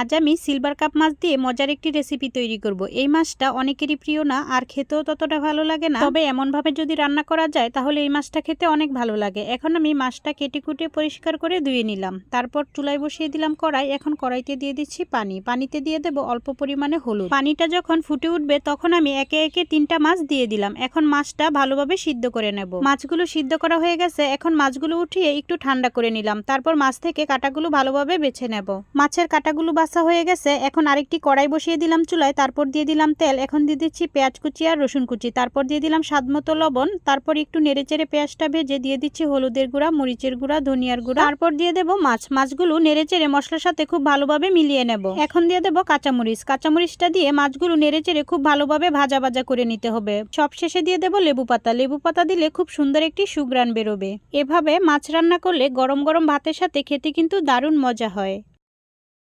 আজ আমি silver cup মাছ দিয়ে মজার একটি রেসিপি তৈরি করব। এই মাছটা অনেকেরই প্রিয় না, আর খেতেও ততটা ভালো লাগে না, তবে এমনভাবে যদি রান্না করা যায় তাহলে এই মাছটা খেতে অনেক ভালো লাগে। এখন আমি মাছটা কেটে কুটে পরিষ্কার করে ধুয়ে নিলাম। তারপর চুলায় বসিয়ে দিলাম কড়াই। এখন কড়াইতে দিয়ে দিচ্ছি পানি। পানিতে দিয়ে দেবো অল্প পরিমাণে হলুদ। পানিটা যখন ফুটে উঠবে তখন আমি একে একে 3টা মাছ দিয়ে দিলাম। এখন মাছটা ভালোভাবে সিদ্ধ করে নেব। মাছগুলো সিদ্ধ করা হয়ে গেছে। এখন মাছগুলো উঠিয়ে একটু ঠান্ডা করে নিলাম। তারপর মাছ থেকে কাঁটাগুলো ভালোভাবে বেছে নেব। মাছের কাঁটাগুলো বাছা হয়ে গেছে। এখন আরেকটি কড়াই বসিয়ে দিলাম চুলায়। তারপর দিয়ে দিলাম তেল। এখন দিয়ে দিচ্ছি পেঁয়াজ কুচি আর রসুন কুচি। তারপর দিয়ে দিলাম স্বাদমতো লবণ। তারপর একটু নেড়েচেড়ে পেঁয়াজটা ভেজে দিয়ে দিচ্ছি হলুদের গুঁড়া, মরিচের গুঁড়া, ধনিয়ার গুঁড়া। তারপর দিয়ে দেবো মাছগুলো নেড়েচেড়ে মশলার সাথে খুব ভালোভাবে মিলিয়ে নেব। এখন দিয়ে দেবো কাঁচামরিচ। কাঁচামরিচটা দিয়ে মাছগুলো নেড়েচেড়ে খুব ভালোভাবে ভাজা ভাজা করে নিতে হবে। সব শেষে দিয়ে দেবো লেবু পাতা। লেবু পাতা দিলে খুব সুন্দর একটি সুঘ্রাণ বেরোবে। এভাবে মাছ রান্না করলে গরম গরম ভাতের সাথে খেতে কিন্তু দারুণ মজা হয়।